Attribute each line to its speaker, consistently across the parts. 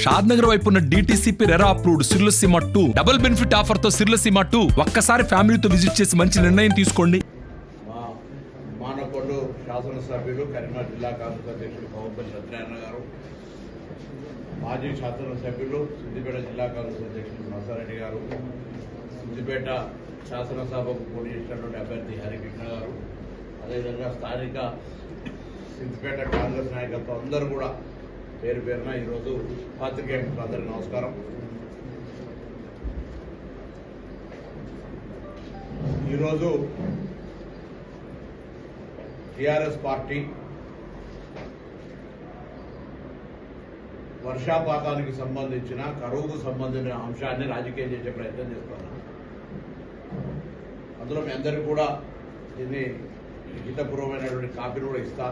Speaker 1: షాద్నగర్ వైపు ఉన్న DTCP RERA approved సిర్లసీమ 2 double benefit offer తో సిర్లసీమ 2 ఒక్కసారి ఫ్యామిలీతో విజిట్ చేసి మంచి నిర్ణయం తీసుకోండి.
Speaker 2: మానకొండ శాసనసభ్యులు కరీంనగర్ జిల్లా కాంగ్రెస్ అధ్యక్షులు పవన్పల్లి సత్యనారాయణ గారు, మాజీ శాసనసభ్యులు సిద్దిపేట జిల్లా కాంగ్రెస్ అధ్యక్షులు నర్సారెడ్డి గారు, సిద్దిపేట శాసనసభకు పోటీ చేసినటువంటి అభ్యర్థి హరికృష్ణ గారు, అదేవిధంగా స్థానిక సిద్దిపేట కాంగ్రెస్ నాయకత్వం అందరూ కూడా పేరు పేరున ఈరోజు పాత్రికేయులకు అందరికీ నమస్కారం. ఈరోజు టీఆర్ఎస్ పార్టీ వర్షాపాతానికి సంబంధించిన కరువుకు సంబంధించిన అంశాన్ని రాజకీయం చేసే ప్రయత్నం చేస్తున్నారు. అందులో మీ అందరికీ కూడా దీన్ని లిఖితపూర్వమైనటువంటి కాపీని కూడా ఇస్తా.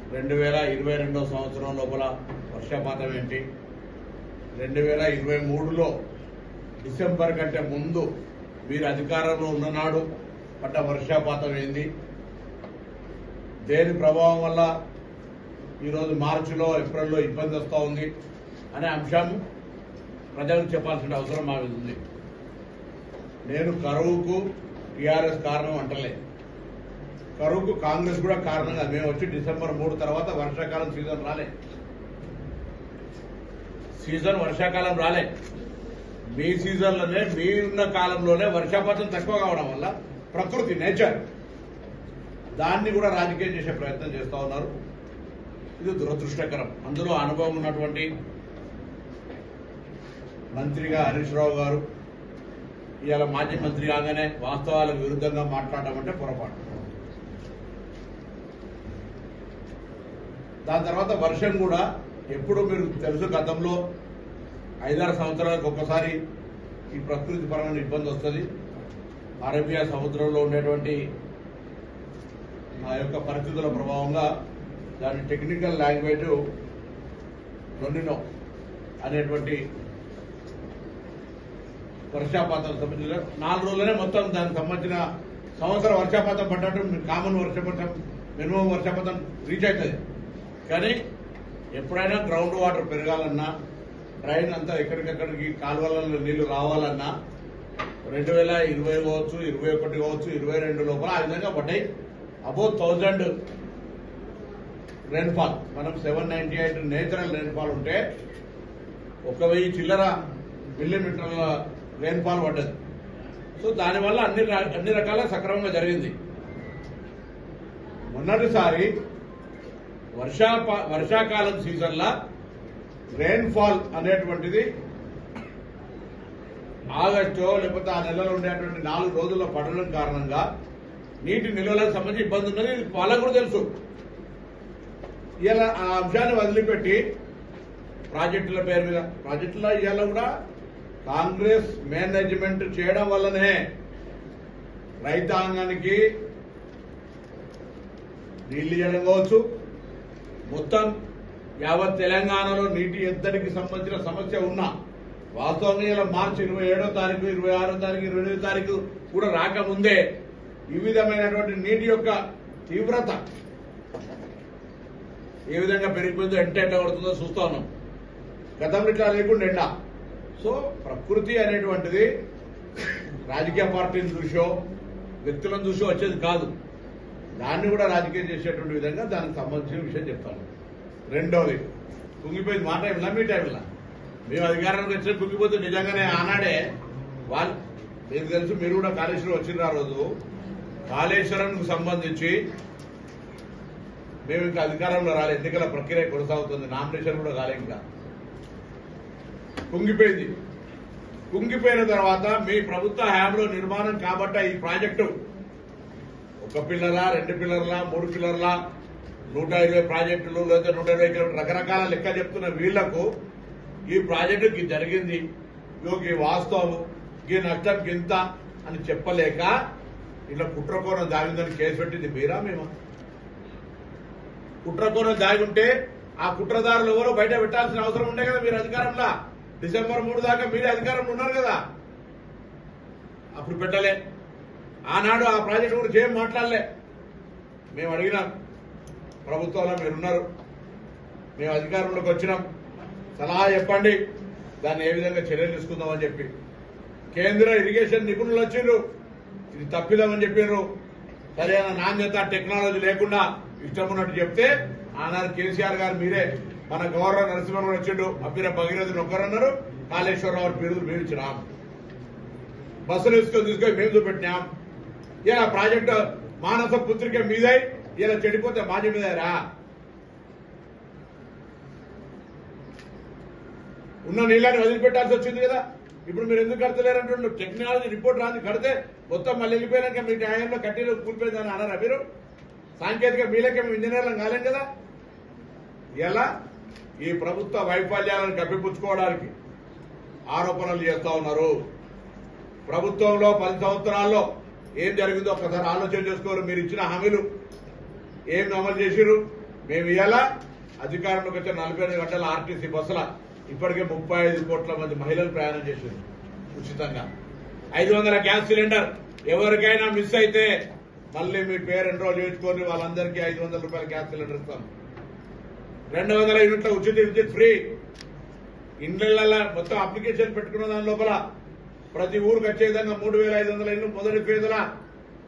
Speaker 2: 2022 సంవత్సరం లోపల వర్షపాతం ఏంటి, 2023లో డిసెంబర్ కంటే ముందు మీరు అధికారంలో ఉన్ననాడు పడ్డ వర్షపాతం ఏంది, దేని ప్రభావం వల్ల ఈరోజు మార్చిలో ఏప్రిల్లో ఇబ్బంది వస్తూ ఉంది అనే అంశం ప్రజలకు చెప్పాల్సిన అవసరం మా మీద ఉంది. నేను కరువుకు టీఆర్ఎస్ కారణం అంటలే, కరువుకు కాంగ్రెస్ కూడా కారణంగా. మేము వచ్చి డిసెంబర్ 3 తర్వాత వర్షాకాలం వర్షాకాలం రాలే. మీ సీజన్లోనే మీ ఉన్న కాలంలోనే వర్షపాతం తక్కువ కావడం వల్ల ప్రకృతి నేచర్ దాన్ని కూడా రాజకీయం చేసే ప్రయత్నం చేస్తూ ఉన్నారు. ఇది దురదృష్టకరం. అందులో అనుభవం ఉన్నటువంటి మంత్రిగా హరీష్ రావు గారు ఇవాళ మాజీ మంత్రి కాగానే వాస్తవాలకు విరుద్ధంగా మాట్లాడడం అంటే పొరపాటు. దాని తర్వాత వర్షం కూడా ఎప్పుడు మీరు తెలుసు, గతంలో 5-6 సంవత్సరాలకు ఒక్కసారి ఈ ప్రకృతి పరమైన ఇబ్బంది వస్తుంది. అరేబియా సముద్రంలో ఉండేటువంటి ఆ యొక్క పరిస్థితుల ప్రభావంగా దాని టెక్నికల్ లాంగ్వేజ్ లొనినో అనేటువంటి వర్షాపాతం సంబంధించిన 4 రోజులనే మొత్తం దానికి సంబంధించిన సంవత్సరం వర్షాపాతం పడ్డట్టు కామన్ వర్షపాతం మినిమం వర్షపాతం రీచ్ అవుతుంది. కానీ ఎప్పుడైనా గ్రౌండ్ వాటర్ పెరగాలన్నా, డ్రైన్ అంతా ఎక్కడికెక్కడికి కాలువలలో నీళ్లు రావాలన్నా 2020 కావచ్చు, 21 కావచ్చు, 22 లోపల ఆ విధంగా పడ్డాయి. Above 1000 rainfall. మనం 798 నేచురల్ రెయిన్ఫాల్ ఉంటే 1000 చిల్లర మిల్లీమీటర్ల రెయిన్ఫాల్ పడ్డది. సో దానివల్ల అన్ని రకాల సక్రమంగా జరిగింది. మొన్నటిసారి వర్షాకాలం సీజన్లో రెయిన్ఫాల్ అనేటువంటిది ఆగస్టు లేకపోతే ఆ నెలలో ఉండేటువంటి 4 రోజుల్లో పడడం కారణంగా నీటి నిల్వలకు సంబంధించి ఇబ్బంది ఉన్నది. వాళ్ళకు కూడా తెలుసు. ఇలా ఆ అంశాన్ని వదిలిపెట్టి ప్రాజెక్టుల పేరు మీద ప్రాజెక్టుల ఇవాళ కూడా కాంగ్రెస్ మేనేజ్మెంట్ చేయడం వల్లనే రైతాంగానికి నీళ్లు ఇవ్వడం కావచ్చు, మొత్తం యావత్ తెలంగాణలో నీటి ఎద్దడికి సంబంధించిన సమస్య ఉన్నా వాస్తవంగా ఇలా మార్చి 27వ తారీఖు, 26వ తారీఖు, 28వ తారీఖు కూడా రాకముందే ఈ విధమైనటువంటి నీటి యొక్క తీవ్రత ఏ విధంగా పెరిగిపోయిందో ఎంట కొడుతుందో చూస్తా ఉన్నాం. గతంలో ఇట్లా లేకుండా ఎండ. సో ప్రకృతి అనేటువంటిది రాజకీయ పార్టీని చూసో వ్యక్తులను చూసో వచ్చేది కాదు. దాన్ని కూడా రాజకీయం చేసేటువంటి విధంగా దానికి సంబంధించిన విషయం చెప్తాను. రెండోది, కుంగిపోయింది మా టైంలో మీ టైంలో మేము అధికారానికి వచ్చిన కుంగిపోతే నిజంగానే ఆనాడే వాళ్ళు మీకు తెలుసు, మీరు కూడా కాళేశ్వరం వచ్చిన రోజు కాళేశ్వరంకు సంబంధించి మేము ఇంకా అధికారంలో రాలే, ఎన్నికల ప్రక్రియ కొనసాగుతుంది, నామినేషన్ కూడా కాలే. ఇంకా కుంగిపోయింది. కుంగిపోయిన తర్వాత మీ ప్రభుత్వ హయాంలో నిర్మాణం కాబట్ట ఈ ప్రాజెక్టు 1 పిల్లరా, 2 పిల్లర్లా, 3 పిల్లర్లా, 120 ప్రాజెక్టులు లేదా 120 కిలోమీటర్లు రకరకాల లెక్క చెప్తున్న వీళ్లకు ఈ ప్రాజెక్టుకి జరిగింది ఈ వాస్తవం, ఈ నష్టం గింత అని చెప్పలేక ఇట్లా కుట్రకోణం దాగిందని కేసు పెట్టింది మీరా మేమా? కుట్రకోణం దాగుంటే ఆ కుట్రదారులు ఎవరో బయట పెట్టాల్సిన అవసరం ఉండే కదా. మీరు అధికారంలో డిసెంబర్ 3 దాకా మీరు అధికారంలో ఉన్నారు కదా, అప్పుడు పెట్టలే. ఆనాడు ఆ ప్రాజెక్టు గురించి ఏం మాట్లాడలే. మేము అడిగినాం, ప్రభుత్వంలో మీరున్నారు, మేము అధికారంలోకి వచ్చినాం, సలహా చెప్పండి, దాన్ని ఏ విధంగా చర్యలు తీసుకుందామని చెప్పి. కేంద్ర ఇరిగేషన్ నిపుణులు వచ్చిండ్రు, ఇది తప్పిదామని చెప్పినారు. సరైన నాణ్యత టెక్నాలజీ లేకుండా ఇష్టం ఉన్నట్టు చెప్తే ఆనాడు కేసీఆర్ గారు మీరే మన గవర్నర్ నరసింహన్ వచ్చిండు, అబ్బిర భగీరథుని ఒక్కరన్నారు, కాళేశ్వరరావు బిరుదులు మేము ఇచ్చినాం, బస్సులు తీసుకొని మేము చూపెట్టినాం. ఇలా ప్రాజెక్టు మానస పుత్రిక మీదై ఇలా చెడిపోతే మాజీ మీదరా ఉన్న నీళ్ళని వదిలిపెట్టాల్సి వచ్చింది కదా. ఇప్పుడు మీరు ఎందుకు కడతలేరంటే టెక్నాలజీ రిపోర్ట్ రాని కడితే మొత్తం మళ్ళీ వెళ్ళిపోయాక మీ న్యాయంలో కట్టీలో కూలిపోయిందని అన్నారా మీరు? సాంకేతిక మీలకే మేము ఇంజనీర్లను కాలేం కదా. ఇలా ఈ ప్రభుత్వ వైఫల్యాలను కప్పిపుచ్చుకోవడానికి ఆరోపణలు చేస్తా ఉన్నారు. ప్రభుత్వంలో 10 సంవత్సరాల్లో ఏం జరిగిందో ఒక్కసారి ఆలోచన చేసుకోరు. మీరు ఇచ్చిన హామీలు ఏం అమలు చేసిరు? మేము ఇలా అధికారంలోకి వచ్చే 45 గంటల ఆర్టీసీ బస్సుల ఇప్పటికే 35 కోట్ల మంది మహిళలు ప్రయాణం చేశారు ఉచితంగా. 500 గ్యాస్ సిలిండర్ ఎవరికైనా మిస్ అయితే మళ్ళీ మీ పేరు ఎన్రోల్ చేసుకొని వాళ్ళందరికీ 500 రూపాయల గ్యాస్ సిలిండర్ ఇస్తాం. 200 యూనిట్ల ఉచిత విద్యుత్ ఫ్రీ. ఇండ్ల మొత్తం అప్లికేషన్ పెట్టుకున్న దాని లోపల ప్రతి ఊరికి వచ్చే విధంగా 3500 ఇల్లు మొదటి ఫేజుల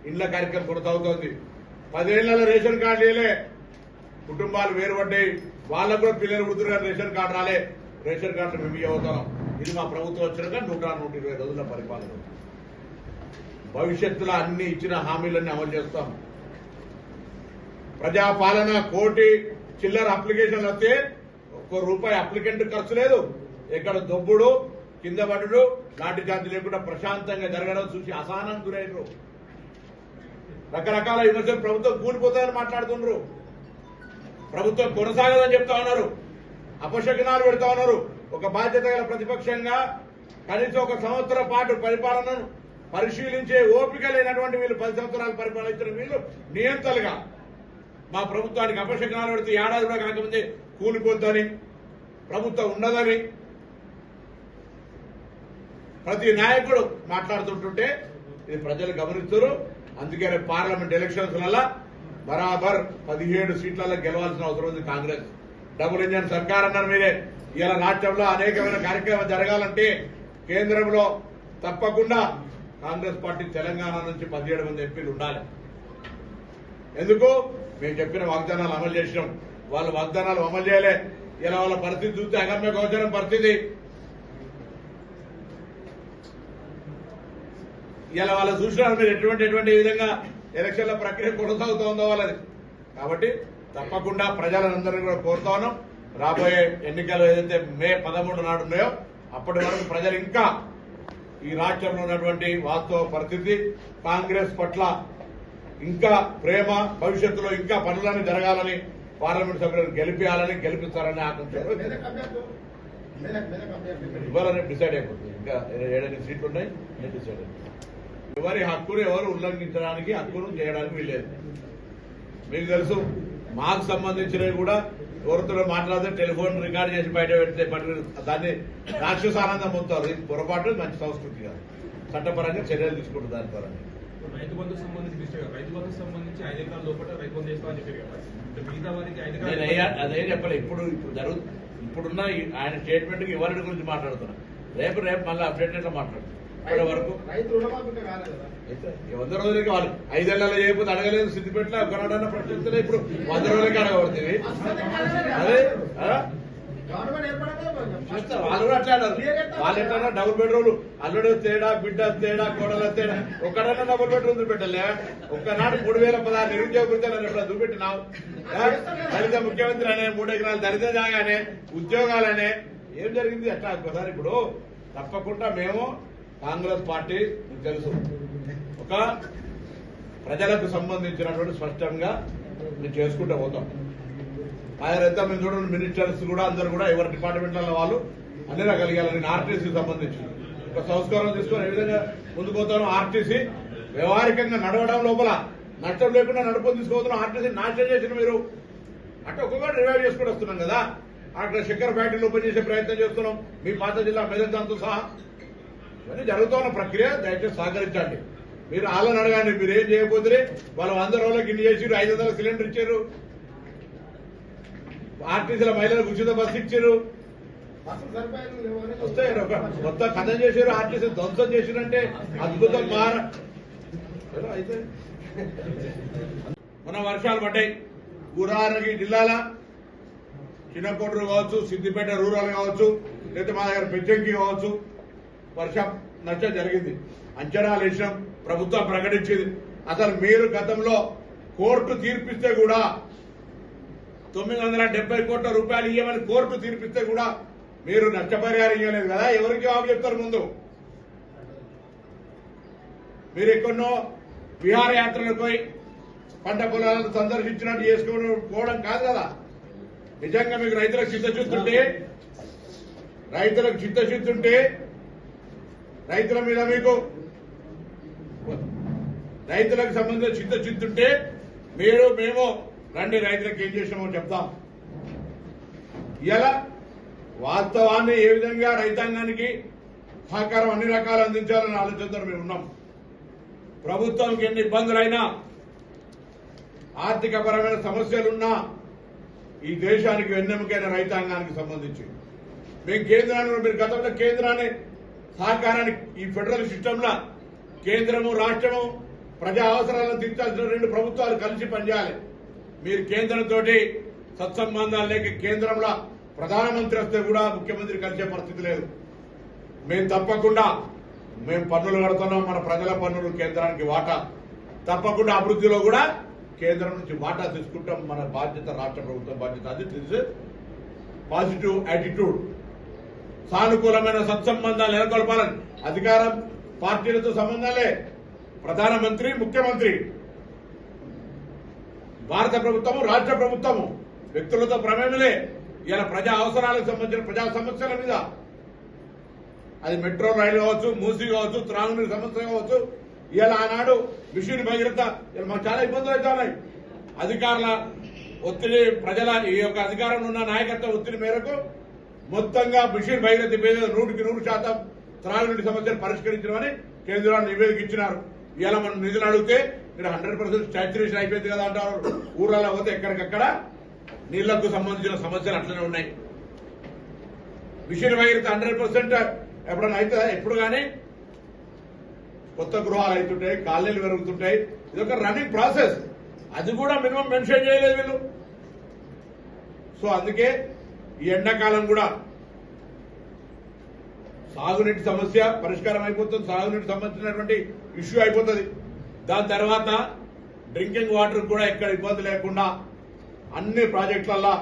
Speaker 2: ఇండ్ల కార్యక్రమం కొనసాగుతోంది. 10 ఏళ్ల రేషన్ కార్డు లేలే, కుటుంబాలు వేరుపడ్డాయి, వాళ్ళకు కూడా పిల్లలు వృద్ధులుగా రేషన్ కార్డు రాలే. రేషన్ కార్డు మేము ఇవ్వగలం. ఇది మా ప్రభుత్వం వచ్చినాక 120 రోజుల పరిపాలన. భవిష్యత్తులో అన్ని ఇచ్చిన హామీలన్నీ అమలు చేస్తాం. ప్రజాపాలన కోటి చిల్లర అప్లికేషన్లు వస్తే ₹1 అప్లికెంట్ ఖర్చు లేదు. ఎక్కడ దొబ్బుడు కింద పడుడు లాంటి జాతి లేకుండా ప్రశాంతంగా జరగడం చూసి అసహనం గురైనరు. రకరకాల విమర్శలు ప్రభుత్వం కూలిపోతుందని మాట్లాడుతున్నారు. ప్రభుత్వం కొనసాగదని చెప్తా ఉన్నారు, అపశకునాలు పెడతా ఉన్నారు. ఒక బాధ్యత గల ప్రతిపక్షంగా కనీసం 1 సంవత్సరం పాటు పరిపాలనను పరిశీలించే ఓపిక లేనటువంటి వీళ్ళు 10 సంవత్సరాలు పరిపాలించిన వీళ్ళు నియంతలుగా మా ప్రభుత్వానికి అపశకునాలు పెడితే ఏడాది కూడా కాకముందే కూలిపోద్దని, ప్రభుత్వం ఉండదని ప్రతి నాయకుడు మాట్లాడుతుంటుంటే ఇది ప్రజలు గమనిస్తారు. అందుకే పార్లమెంట్ ఎలక్షన్స్ వల్ల బరాబర్ 17 సీట్లలో గెలవాల్సిన అవసరం ఉంది కాంగ్రెస్. డబుల్ ఇంజన్ సర్కార్ అన్నారు మీరే. ఇలా రాష్ట్రంలో అనేకమైన కార్యక్రమాలు జరగాలంటే కేంద్రంలో తప్పకుండా కాంగ్రెస్ పార్టీ తెలంగాణ నుంచి 17 మంది ఎంపీలు ఉండాలి. ఎందుకు? మేము చెప్పిన వాగ్దానాలు అమలు చేసినాం, వాళ్ళ వాగ్దానాలు అమలు చేయలే. ఇలా వాళ్ళ పరిస్థితి చూస్తే అగమ్య గోచరం పరిస్థితి. ఇలా వాళ్ళు చూసినారు మీరు ఎటువంటి విధంగా ఎలక్షన్ల ప్రక్రియ కొనసాగుతోందో వాళ్ళది. కాబట్టి తప్పకుండా ప్రజలందరినీ కూడా కోరుతా ఉన్నాం, రాబోయే ఎన్నికలు ఏదైతే మే 13 నాడు ఉన్నాయో అప్పటి వరకు ప్రజలు ఇంకా ఈ రాష్ట్రంలో ఉన్నటువంటి వాస్తవ పరిస్థితి, కాంగ్రెస్ పట్ల ఇంకా ప్రేమ, భవిష్యత్తులో ఇంకా పనులన్నీ జరగాలని, పార్లమెంట్ సభ్యులను గెలిపిస్తారని ఆకాంక్షలు ఇవ్వాలని డిసైడ్ అయిపోతుంది. ఇంకా 7 సీట్లు ఉన్నాయి, డిసైడ్ అయిపోతుంది. ఎవరి హక్కును ఎవరు ఉల్లంఘించడానికి, హక్కును చేయడానికి వీల్లేదు. మీకు తెలుసు, మాకు సంబంధించినవి కూడా ఎవరితో మాట్లాడితే టెలిఫోన్ రికార్డు చేసి బయట పెడితే దాన్ని రాక్షసానందం పొందుతారు. ఇది పొరపాటు, మంచి సంస్కృతి కాదు. చట్టపరంగా చర్యలు తీసుకుంటారు దాని పరంగా.
Speaker 3: రైతు బంధుకు సంబంధించి 5 ఎకరాల లోపల రైతు బంధు చేస్తామని చెప్పారు కదా, మిగతా వారికి 5 ఎకరాలు
Speaker 2: అదే చెప్పలే. ఇప్పుడున్న ఆయన స్టేట్మెంట్ కి ఎవరి గురించి మాట్లాడుతున్నా. రేపు మళ్ళీ అప్డేట్ ఎట్లా మాట్లాడుతున్నారు. ఇప్పటి వరకు 100 రోజులకి వాళ్ళు 5 ఏళ్లలో చేయకపోతే అడగలేదు. సిద్దిపేటలో కన్నడన్న ప్రశ్నిస్తలే, ఇప్పుడు 100 రోజులకి అడగబడుతుంది. అదే వాళ్ళు కూడా అట్లా అన్నారు. వాళ్ళు ఎట్లా డబుల్ బెడ్రూమ్, అల్లుడు తేడా, బిడ్డ తేడా, కోడల తేడా, ఒక్కడన్నా డబుల్ బెడ్రూమ్ చూపెట్టలే. ఒక్కనాడు 3016 నిరుద్యోగ వృత్తులను ఎట్లా చూపెట్టినావు? దళిత ముఖ్యమంత్రి అనే 3 ఎకరాలు దళిత జాగానే, ఉద్యోగాలనే ఏం జరిగింది అట్లా ఒకసారి. ఇప్పుడు తప్పకుండా మేము కాంగ్రెస్ పార్టీ మీకు తెలుసు ఒక ప్రజలకు సంబంధించినటువంటి స్పష్టంగా మేము చేసుకుంటూ పోతాం. ఆయనంతా మేము చూడండి, మినిస్టర్స్ కూడా అందరూ కూడా ఎవరి డిపార్ట్మెంట్ల వాళ్ళు అన్ని రకాల ఆర్టీసీ సంబంధించి ఒక సంస్కారం తీసుకొని ఏ విధంగా ముందుకు పోతాను. ఆర్టీసీ వ్యవహారికంగా నడవడం లోపల నష్టం లేకుండా నడుపుని తీసుకోవద్దు. ఆర్టీసీ నాశనం చేసిన మీరు అంటే ఒక్కొక్కటి రివైవ్ చేసుకుని వస్తున్నాం కదా. అక్కడ చక్కెర ఫ్యాక్టరీలు ఓపెన్ చేసే ప్రయత్నం చేస్తున్నాం, మీ పాత జిల్లా మెదక్తో సహా. ఇవన్నీ జరుగుతున్న ప్రక్రియ, దయచేసి సహకరించండి. మీరు వాళ్ళని అడగండి, మీరు ఏం చేయకపోతే వాళ్ళు 100 రోజులకి ఇన్ని చేసారు, 500 సిలిండర్ ఇచ్చారు, ఆర్టీసీల మహిళలకు ఉచిత బస్సు ఇచ్చారు, వస్తాయి మొత్తం కథ చేశారు, ఆర్టీసీ ధ్వంసం చేసిరంటే అద్భుతం అయితే మన వర్షాలు పడ్డాయి. ఉదాహరణకి జిల్లాల చిన్నకోటూరు కావచ్చు, సిద్దిపేట రూరల్ కావచ్చు, లేదా మా దగ్గర పెంచంకి కావచ్చు, వర్షం నష్టం జరిగింది. అంచనాలు వేసినాం, ప్రభుత్వం ప్రకటించింది. అసలు మీరు గతంలో కోర్టు తీర్పిస్తే కూడా 970 కోట్ల రూపాయలు ఇవ్వమని కోర్టు తీర్పిస్తే కూడా మీరు నష్టపరిహారం ఇవ్వలేదు కదా. ఎవరికి జవాబు చెప్తారు? ముందు మీరు ఎక్కడో విహారయాత్రలకు పోయి పంట పొలాలను సందర్శించినట్టు చేసుకోవడం కాదు కదా. నిజంగా మీకు రైతులకు చిత్తశుద్ధి ఉంటే రైతుల మీద మీకు రైతులకు సంబంధించిన చిత్తశుద్ధి ఉంటే మేము రండి రైతులకు ఏం చేసినామో చెప్తాం. ఇలా వాస్తవాన్ని ఏ విధంగా రైతాంగానికి సహకారం అన్ని రకాలు అందించాలని ఆలోచనతో మేము ఉన్నాం. ప్రభుత్వానికి ఎన్ని ఇబ్బందులైనా, ఆర్థిక పరమైన సమస్యలున్నా ఈ దేశానికి వెన్నెముకైన రైతాంగానికి సంబంధించి మేము కేంద్రాన్ని, మీరు గతంలో కేంద్రాన్ని సహకారానికి ఈ ఫెడరల్ సిస్టంలో కేంద్రము రాష్ట్రము ప్రజా అవసరాలను తీర్చాల్సిన రెండు ప్రభుత్వాలు కలిసి పనిచేయాలి. మీరు కేంద్రంతో సత్సంబంధాలు లేక కేంద్రంలో ప్రధానమంత్రి వస్తే కూడా ముఖ్యమంత్రి కలిసే పరిస్థితి లేదు. మేము తప్పకుండా పన్నులు కడుతున్నాం, మన ప్రజల పన్నులు కేంద్రానికి వాటా, తప్పకుండా అభివృద్ధిలో కూడా కేంద్రం నుంచి వాటా తీసుకుంటాం. మన బాధ్యత, రాష్ట్ర ప్రభుత్వం బాధ్యత. అది తెలుసు. పాజిటివ్ యాటిట్యూడ్, సానుకూలమైన సత్సంబంధాలు నెలకొల్పాలని. అధికారం పార్టీలతో సంబంధాలే, ప్రధానమంత్రి ముఖ్యమంత్రి, భారత ప్రభుత్వము రాష్ట్ర ప్రభుత్వము వ్యక్తులతో ప్రమేయలే. ఇలా ప్రజా అవసరాలకు సంబంధించిన ప్రజా సమస్యల మీద, అది మెట్రో రైలు కావచ్చు, మూసీ కావచ్చు, త్రాగునీరు సమస్య కావచ్చు, ఇలా ఆనాడు మిషన్ భగీరథ, ఇలా మాకు చాలా ఇబ్బందులు అయితే ఉన్నాయి. అధికారుల ఒత్తిడి, ప్రజల ఈ యొక్క అధికారంలో ఉన్న నాయకత్వ ఒత్తిడి మేరకు మొత్తంగా మిషన్ భగీరథ మీద 100% త్రాగునీటి సమస్యను పరిష్కరించడమని కేంద్రాన్ని నివేదిక ఇచ్చినారు. ఇలా మనం నిధులు అడిగితే మీరు 100% సాచురేషన్ అయిపోయింది కదా అంటారు. ఊర్లలో పోతే ఎక్కడికక్కడ నీళ్లకు సంబంధించిన సమస్యలు అట్లనే ఉన్నాయి. మిషన్ భగీరథ 100% ఎప్పుడైనా అయితే ఎప్పుడు కానీ కొత్త గృహాలు అవుతుంటాయి, కాలనీలు పెరుగుతుంటాయి. ఇదొక రన్నింగ్ ప్రాసెస్. అది కూడా మినిమం మెన్షన్ చేయలేదు వీళ్ళు. సో అందుకే ఈ ఎండాకాలం కూడా సాగునీటి సమస్య పరిష్కారం అయిపోతుంది, సాగునీటికి సంబంధించినటువంటి ఇష్యూ అయిపోతుంది. దాని తర్వాత డ్రింకింగ్ వాటర్ కూడా ఎక్కడ ఇబ్బంది లేకుండా అన్ని ప్రాజెక్టులలో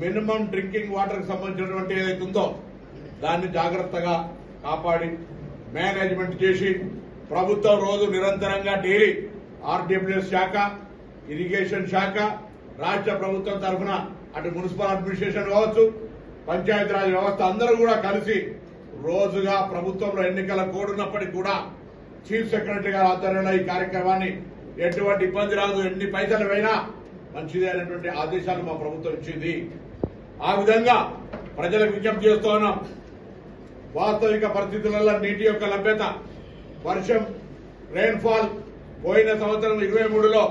Speaker 2: మినిమం డ్రింకింగ్ వాటర్ కి సంబంధించినటువంటి ఏదైతే ఉందో దాన్ని జాగ్రత్తగా కాపాడి మేనేజ్మెంట్ చేసి ప్రభుత్వం రోజు నిరంతరంగా డైలీ ఆర్డబ్ల్యూఎస్ శాఖ, ఇరిగేషన్ శాఖ, రాష్ట్ర ప్రభుత్వం తరఫున అటు మున్సిపల్ అడ్మినిస్ట్రేషన్ కావచ్చు, పంచాయతీరాజ్ వ్యవస్థ అందరూ కూడా కలిసి రోజుగా ప్రభుత్వంలో ఎన్నికల కోడ్ ఉన్నప్పటికీ కూడా చీఫ్ సెక్రటరీ గారి ఆధ్వర్యంలో ఈ కార్యక్రమాన్ని ఎటువంటి ఇబ్బంది రాదు, ఎన్ని పైసలు అయినా మంచిదే అనేటువంటి ఆదేశాలు మా ప్రభుత్వం ఇచ్చింది. ఆ విధంగా ప్రజలకు విజ్ఞప్తి చేస్తూ ఉన్నాం. వాస్తవిక పరిస్థితులలో నీటి యొక్క లభ్యత, వర్షం, రెయిన్ఫాల్ పోయిన సంవత్సరం 23లో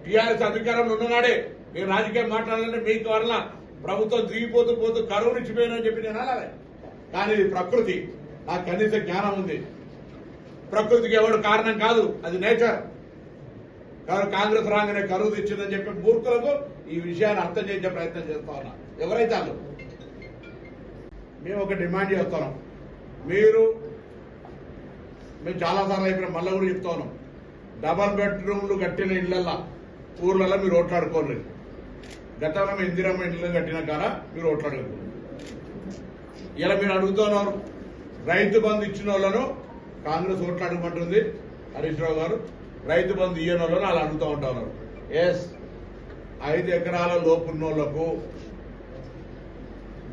Speaker 2: టీఆర్ఎస్ అధికారంలో ఉన్ననాడే నేను రాజకీయం మాట్లాడాలంటే మీకు వల్ల ప్రభుత్వం దిగిపోతూ కరువు నిచ్చిపోయినని చెప్పి నేను అనాలి. కానీ ఇది ప్రకృతి, నాకు కనీస జ్ఞానం ఉంది. ప్రకృతికి ఎవడు కారణం కాదు, అది నేచర్. కాంగ్రెస్ రాగానే కరువు తెచ్చిందని చెప్పి మూర్ఖులకు ఈ విషయాన్ని అర్థం చేసే ప్రయత్నం చేస్తా ఉన్నా. ఎవరైతే వాళ్ళు మేము ఒక డిమాండ్ చేస్తున్నాం. మేము చాలాసార్లు అయిపోయినా మళ్ళీ కూడా చెప్తా ఉన్నాం. డబల్ బెడ్రూమ్లు కట్టిన ఇళ్లల్లో ఊర్లలో మీరు ఓట్లాడుకోలేదు. గతంలో ఇందిరమ్మ ఇళ్లు కట్టిన కాడ మీరు ఓట్లాడుకోలేదు. ఇలా మీరు అడుగుతున్నారు. రైతు బంధు ఇచ్చిన వాళ్ళను కాంగ్రెస్ ఓట్లాడమంటుంది హరీష్ రావు గారు, రైతు బంధు ఇయ్యని వాళ్ళను అలా అడుగుతూ ఉంటున్నారు. 5 ఎకరాల లోపున్నోళ్లకు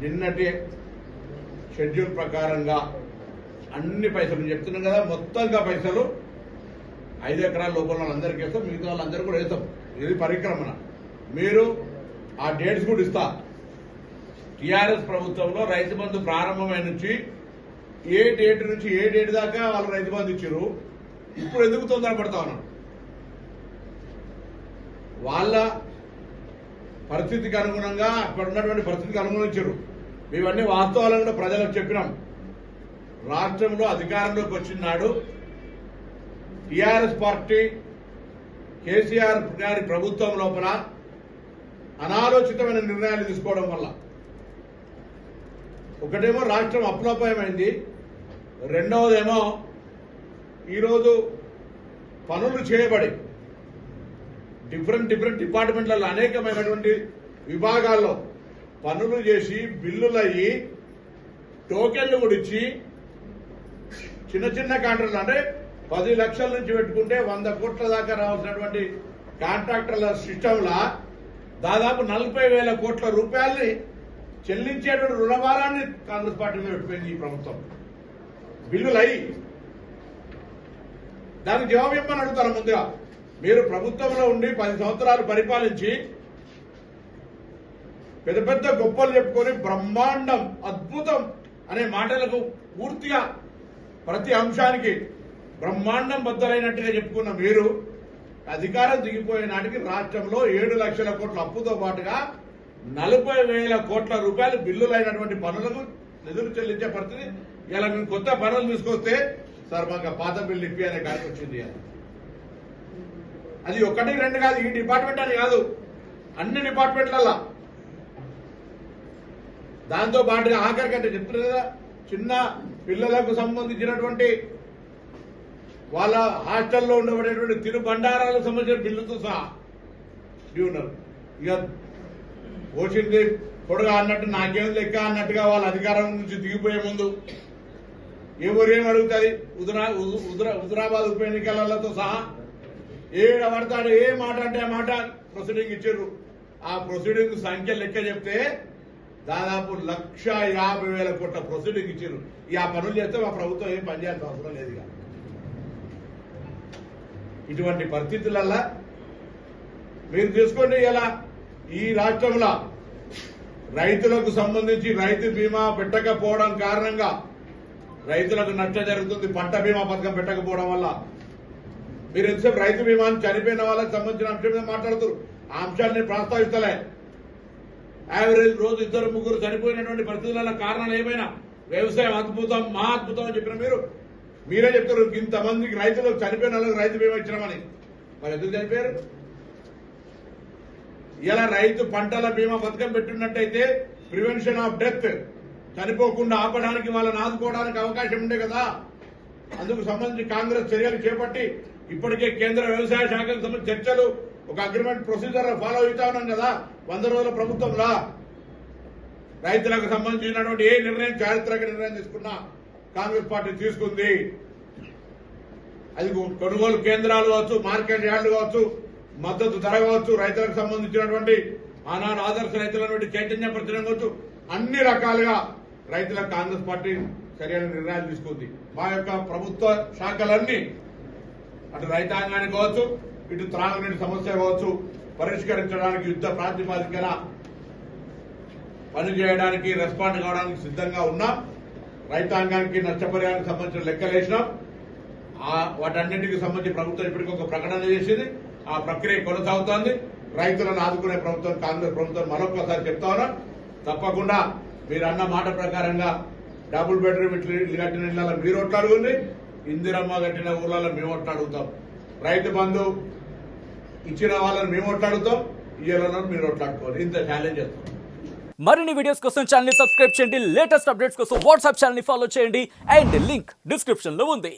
Speaker 2: నిన్నటి షెడ్యూల్ ప్రకారంగా అన్ని పైసలు చెప్తున్నాం కదా, మొత్తంగా పైసలు 5 ఎకరాల లోపల వాళ్ళందరికీ వేస్తాం, మిగతా వాళ్ళందరూ కూడా వేస్తాం. ఇది పరిక్రమణ. మీరు ఆ డేట్స్ కూడా ఇస్తా. టీఆర్ఎస్ ప్రభుత్వంలో రైతు బంధు ప్రారంభమైన నుంచి ఏ డేట్ నుంచి ఏ డేట్ దాకా వాళ్ళు రైతు బంధు ఇచ్చారు. ఇప్పుడు ఎందుకు తొందరపడతా ఉన్నాడు? వాళ్ళ పరిస్థితికి అనుగుణంగా, అక్కడ ఉన్నటువంటి పరిస్థితికి అనుగుణంగా ఇచ్చారు. ఇవన్నీ వాస్తవాలను కూడా ప్రజలకు చెప్పినాం. రాష్ట్రంలో అధికారంలోకి వచ్చిన నాడు టీఆర్ఎస్ పార్టీ కేసీఆర్ గారి ప్రభుత్వం లోపల అనాలోచితమైన నిర్ణయాలు తీసుకోవడం వల్ల ఒకటేమో రాష్ట్రం అప్లోపయమైంది, రెండవదేమో ఈరోజు పనులు చేయబడి డిఫరెంట్ డిపార్ట్మెంట్లలో అనేకమైనటువంటి విభాగాల్లో పనులు చేసి బిల్లులయ్యి టోకెన్లు కూడా ఇచ్చి చిన్న కాంట్రాక్టర్లు అంటే 10 లక్షల నుంచి పెట్టుకుంటే 100 కోట్ల దాకా రావాల్సినటువంటి కాంట్రాక్టర్ల సిస్టంలా దాదాపు 40,000 కోట్ల రూపాయల్ని చెల్లించేటువంటి రుణభారాన్ని కాంగ్రెస్ పార్టీ మీద పెట్టిపోయింది ఈ ప్రభుత్వం. బిల్లులయ్యి దానికి జవాబు ఇవ్వమని అడుగుతారు. ముందుగా మీరు ప్రభుత్వంలో ఉండి 10 సంవత్సరాలు పరిపాలించి పెద్ద గొప్పలు చెప్పుకొని బ్రహ్మాండం అద్భుతం అనే మాటలకు పూర్తిగా ప్రతి అంశానికి బ్రహ్మాండం బద్దలైనట్టుగా చెప్పుకున్న మీరు అధికారం దిగిపోయే నాటికి రాష్ట్రంలో 7 లక్షల కోట్ల అప్పుతో పాటుగా 40,000 కోట్ల రూపాయలు బిల్లులైనటువంటి పనులకు నిధులు చెల్లించే పరిస్థితి. ఇలా మేము కొత్త పనులు తీసుకొస్తే సార్ మాకు పాత బిల్లు ఇప్పి అనే కాడికి వచ్చింది. అది 1, 2 కాదు, ఈ డిపార్ట్మెంట్ అని కాదు, అన్ని డిపార్ట్మెంట్లల్లా. దాంతో పాటుగా ఆఖరికంటే చెప్తున్నారు కదా, చిన్న పిల్లలకు సంబంధించినటువంటి వాళ్ళ హాస్టల్లో ఉండబడేటువంటి తినుబండారాలకు సంబంధించిన బిల్లుతో సహా ఉన్నారు. ఇక పోసింది పొడగా అన్నట్టు నాకేం లెక్క అన్నట్టుగా వాళ్ళ అధికారం నుంచి దిగిపోయే ముందు ఎవరేం అడుగుతుంది హుజురాబాద్ ఉప ఎన్నికలతో సహా ఏడ పడతాడు ఏ మాట అంటే ఆ మాట ప్రొసీడింగ్ ఇచ్చారు. ఆ ప్రొసీడింగ్ సంఖ్య లెక్క చెప్తే దాదాపు 1,50,000 కోట్ల ప్రొసీడింగ్ ఇచ్చారు. ఈ ఆ పనులు చేస్తే మా ప్రభుత్వం ఏం పనిచేయాల్సిన అవసరం లేదు. ఇక ఇటువంటి పరిస్థితులల్లా మీరు చూసుకోండి, ఇలా ఈ రాష్ట్రంలో రైతులకు సంబంధించి రైతు బీమా పెట్టకపోవడం కారణంగా రైతులకు నష్టం జరుగుతుంది. పంట బీమా పథకం పెట్టకపోవడం వల్ల మీరు ఎంతసేపు రైతు బీమాని చనిపోయిన వాళ్ళకి సంబంధించిన అంశం మీద మాట్లాడుతారు. ఆ అంశాన్ని ప్రస్తావిస్తలే. యావరేజ్ రోజు 2-3 చనిపోయినటువంటి పరిస్థితుల కారణాలు ఏమైనా వ్యవసాయం అద్భుతం మహా అద్భుతం అని చెప్పిన మీరే చెప్తారు ఇంతమందికి రైతులకు చనిపోయిన వాళ్ళకి రైతు బీమా ఇచ్చినామని. మరి ఎందుకు చనిపోయారు? ఇలా రైతు పంటల బీమా పథకం పెట్టినట్టయితే ప్రివెన్షన్ ఆఫ్ డెత్, చనిపోకుండా ఆపడానికి వాళ్ళని ఆదుకోవడానికి అవకాశం ఉండే కదా. అందుకు సంబంధించి కాంగ్రెస్ చర్యలు చేపట్టి ఇప్పటికే కేంద్ర వ్యవసాయ శాఖకు సంబంధించి చర్చలు ఒక అగ్రిమెంట్ ప్రొసీజర్ ఫాలో అవుతా ఉన్నాం కదా. 100 రోజుల ప్రభుత్వంలో రైతులకు సంబంధించినటువంటి ఏ నిర్ణయం చారిత్రక నిర్ణయం తీసుకున్నా కాంగ్రెస్ పార్టీ తీసుకుంది. అది కొనుగోలు కేంద్రాలు కావచ్చు, మార్కెట్ యార్డులు కావచ్చు, మద్దతు ధర కావచ్చు, రైతులకు సంబంధించినటువంటి ఆనాడు ఆదర్శ రైతులటువంటి చైతన్యపరచడం కావచ్చు, అన్ని రకాలుగా రైతులకు కాంగ్రెస్ పార్టీ సరైన నిర్ణయాలు తీసుకుంది. మా యొక్క ప్రభుత్వ శాఖలన్నీ అటు రైతాంగానికి కావచ్చు, ఇటు త్రాగునీటి సమస్య కావచ్చు పరిష్కరించడానికి యుద్ధ ప్రాతిపదికన పనిచేయడానికి రెస్పాండ్ కావడానికి సిద్ధంగా ఉన్నాం. రైతాంగానికి నష్టపరిహారానికి సంబంధించిన లెక్కలేసినాం. వాటన్నింటికి సంబంధించి ప్రభుత్వం ఇప్పటికీ ఒక ప్రకటన చేసింది. ఆ ప్రక్రియ కొనసాగుతోంది. రైతులను ఆదుకునే ప్రభుత్వం కాంగ్రెస్ ప్రభుత్వం మరొకసారి చెప్తా ఉన్నా. తప్పకుండా మీరు అన్న మాట ప్రకారంగా డబుల్ బెడ్రూమ్ ఇల్లు కట్టిన ఇళ్లలో మీరు ఓట్లాడుకుంది, ఇందిరమ్మ కట్టిన ఊర్లలో మేము ఓట్లాడుగుతాం, రైతు బంధు ఇచ్చిన వాళ్ళని మేము ఓట్లాడుతాం, ఇయ్యాలన్నా మీరు ఓట్లాడుకోవాలి. ఇంత ఛాలెంజ్ చేస్తాం.
Speaker 4: మరిన్ని వీడియోస్ కోసం ఛానల్ ని సబ్స్క్రైబ్ చేయండి. లేటెస్ట్ అప్డేట్స్ కోసం వాట్సాప్ ఛానల్ ని ఫాలో చేయండి. అండ్ లింక్ డిస్క్రిప్షన్ లో ఉంది.